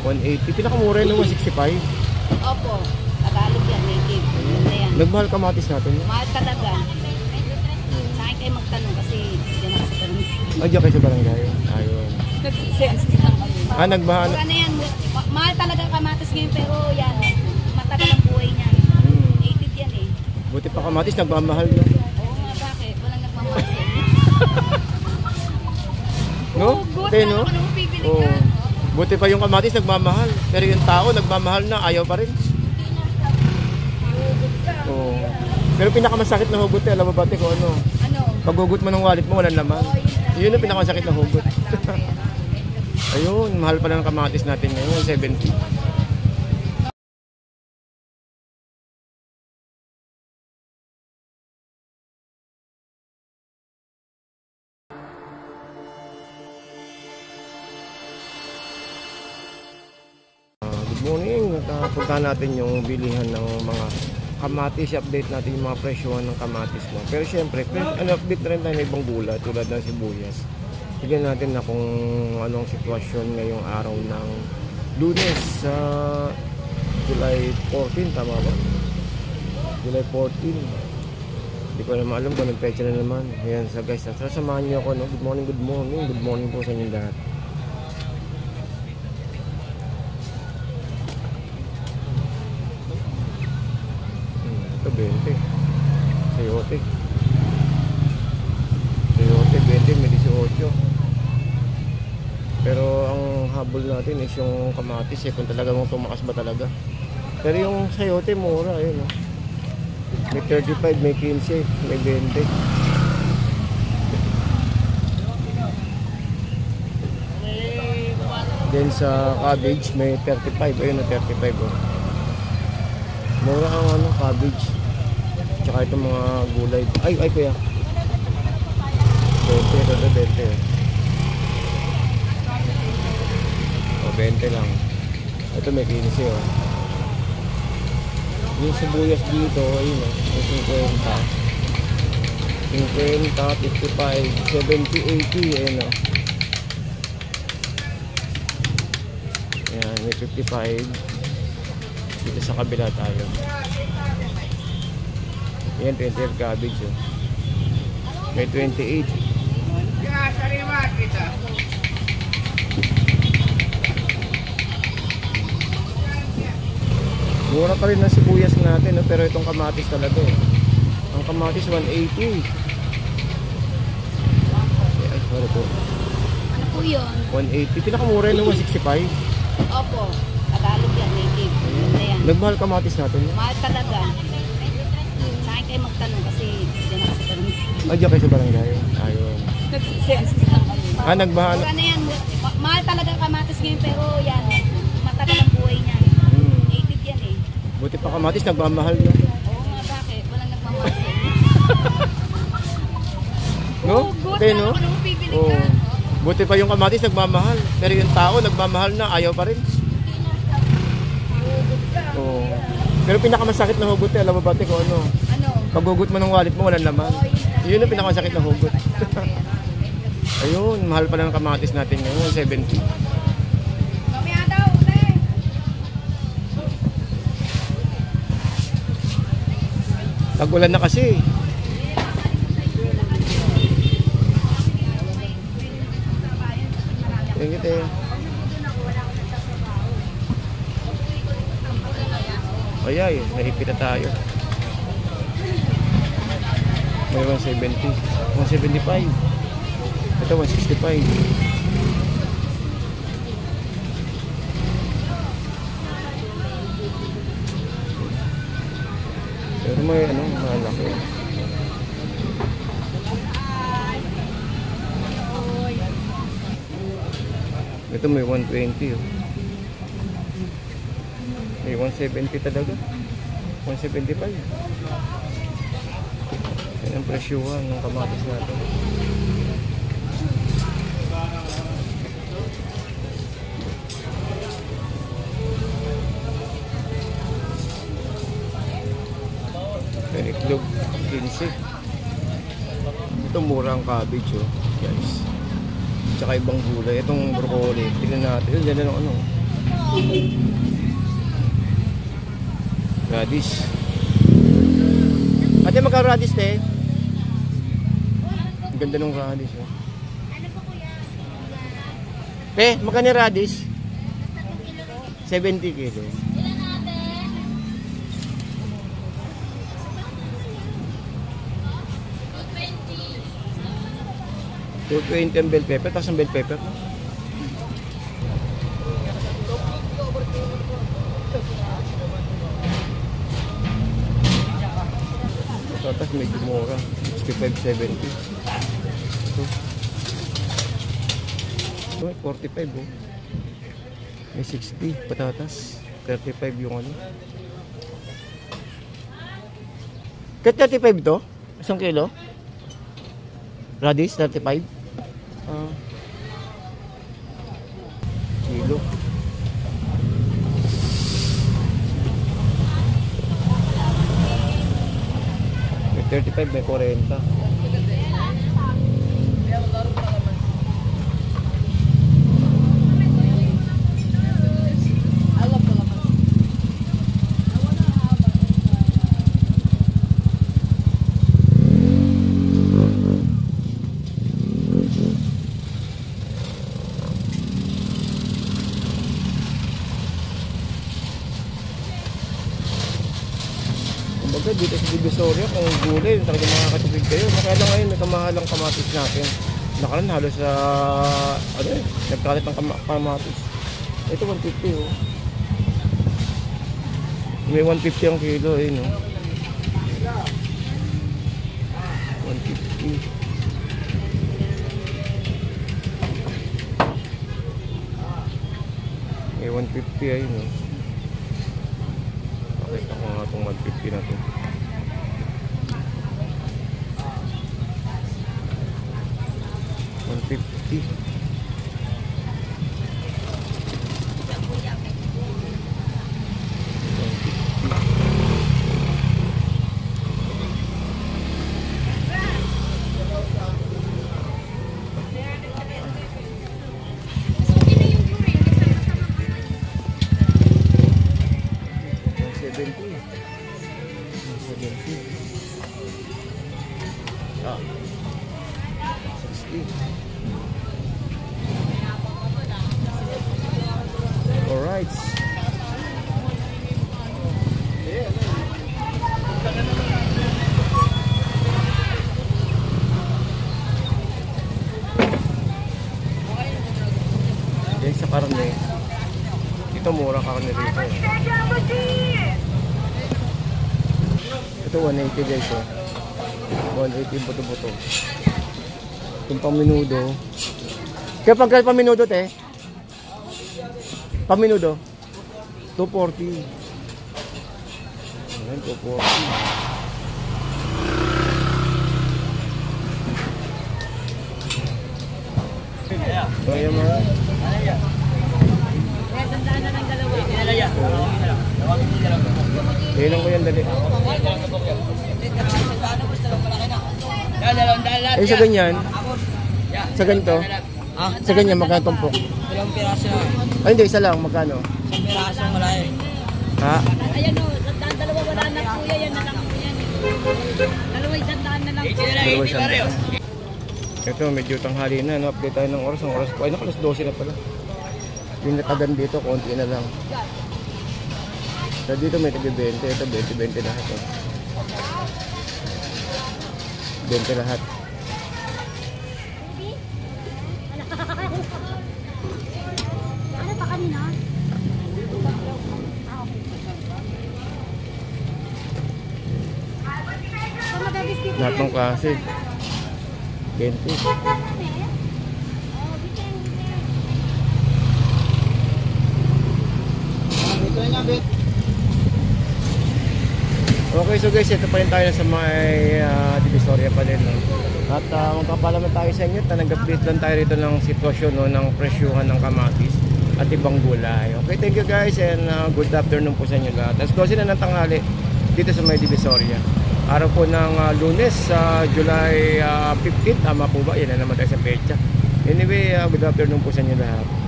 180. Pinakamura yun ng 165. Opo. Tagalog yan, native. Yun na yan. Nagmahal kamatis natin. Mahal talaga. Sa akin kayo magtanong kasi dyan ako sa tanong. Ay, diyan kayo sa barangay. Ayun. Nagsisensis lang kami. Nagmahal. Mura na yan. Mahal talaga kamatis ngayon pero yan. Matagal ang buhay niya. Native yan eh. Buti pa kamatis, nagmamahal na. Oo nga, bakit? Walang nagmamahal sa inyo. No? Good Okay, na no? ako nung pipili Oo. ka. Buti pa yung kamatis, nagmamahal. Pero yung tao, nagmamahal na, ayaw pa rin. Oo. Pero pinakamasakit na hugot, alam mo ba kung ano? Ano? Paghugot mo ng wallet mo, walang laman. Yun yung pinakamasakit na hugot. Ayun, mahal pala ng kamatis natin ngayon, 70. Good morning, punta natin yung bilihan ng mga kamatis. Update natin yung mga presyohan ng kamatis mo. Pero syempre, update na rin tayo ng ibang gulay tulad ng sibuyas. Tignan natin na kung anong sitwasyon ngayong araw ng Lunes sa July 14, tama ba? July 14. Hindi ko naman alam kung nagpecha na naman. Ayan, so guys, sasamahan niyo ako, no? Good morning, good morning. Good morning po sa inyo lahat. Ito 20. Sayote. Sayote 20, may 18. Pero ang habol natin is yung kamatis kung talagang tumakas ba talaga. Pero yung sayote mura, ayun oh. May 35, may 15, may 20. Then sa cabbage may 35, ayun na 35 oh. Mura ang ano, cabbage. Tsaka itong mga gulay. Ay kuya. 20, ito 20. O, 20 lang. Ito may 15 oh. Yung sibuyas dito, ayun oh. May 50. 50, 55, 70, 80. Ayun oh. Ayan, may 55. Dito sa kabila tayo. Yan, 20 cabbage oh. May 28. Mura pa rin ang sibuyas natin, no? Pero itong kamatis talaga eh. Ang kamatis 180. Ay, sorry po. Ano po yun? 180. Pinakamura yun ng 165. Opo. Tagalog yan, native. Yun na yan. Nagmahal kamatis natin. Mahal talaga. Sa akin kayo magtanong kasi dyan ako sa tanong. Ay, diyan kayo sa barangay. Ayun. Nagsisensis lang kami. Nagmahal. Mura na yan. Mahal talaga kamatis ngayon pero yan. Matagal ang buhay niya. Native yan eh. Buti pa kamatis, nagmamahal na. Oo nga, bakit? Walang nagmamahal sa inyo. No? Good Okay, na no? ako nung pipili Oo. ka. Buti pa yung kamatis, nagmamahal. Pero yung tao, nagmamahal na, ayaw pa rin. Oo. Pero pinakamasakit na hugot, alam mo ba kung ano? Ano? Paghugot mo ng wallet mo, walang laman. Yun yung pinakamasakit na hugot. Ayun, mahal pala ng kamatis natin ngayon, 70. Mamaya daw, ulit. Tag-ulan na kasi. Thank you. Ay, nahipit na tayo. May 170, 175. Ito 165. Pero may ano, malaki. Ito may 120 oh. May 170 talaga. 175. Yan ang presyuhan ng kamatis natin. Yan, itlog 15. Ito mura ang cabbage oh, guys. Tsaka ibang gulay. Itong broccoli, tignan natin. Yan ang ano. Radish. Ate, magkano radish, te? Ang ganda ng radish, oh. Te, magkano yung radish? 70 kilo. $2.20 ang bell pepper, tapos ang bell pepper. Patatas medyo mura, 65.70. Ito, 45 oh. May 60 patatas, 35 yung ano. Kahit 35 to? Isang kilo? Radish, 35? Kilo. May 35, may 40. Kumbaga dito sa Divisoria, kung gulay, talagang makakatupig kayo. Kaya lang ngayon, may kamahalang kamatis natin. Nakaran halos sa, ano eh, nagkalit ng kamatis. Ito 150 oh. May 150 ang kilo eh, no? 150. May 150 ay, no? Pakita ko nga itong 150 na to. Ah, 60. Alright. Yan sa karne. Ito mura karne rito. Ito 180 guys oh. 180 buto-buto. Itong paminudo. Kaya pagka paminudo te? Paminudo? 240. Ayan, 240. So ayan mga. Sandaan na ng dalawa. Ilan ko yan dali. Eh sa ganyan, sa ganito, sa ganyan magkano tumpok? Dalawang piraso na. Ay hindi, isa lang, magkano? Isang piraso malaki. Ha? Ayan o, sandaan dalawa wala na kuya, yan na lang po yan. Dalawa sandaan na lang po. Dalawa sandaan. Ito, medyo tanghali na, no? Update tayo ng oras. Ang oras po ay nakalas 12 na pala. Yung natagan dito, konti na lang. So dito may tabi 20, ito 20 lahat. Oh. 20 lahat. Ano pa kanina? Lahat ng klase. 20. Okay, so guys, ito pa rin tayo sa may Divisoria pa din. No? At magpapalaman tayo sa inyo, nag-update lang tayo rito ng sitwasyon no, ng presyuhan ng kamatis at ibang gulay. Okay, thank you guys and good afternoon po sa inyo lahat. Tapos 12 na ng tanghali dito sa may Divisoria. Araw po ng Lunes, July 15, tama po ba? Yan na naman tayo sa pecha. Anyway, good afternoon po sa inyo lahat.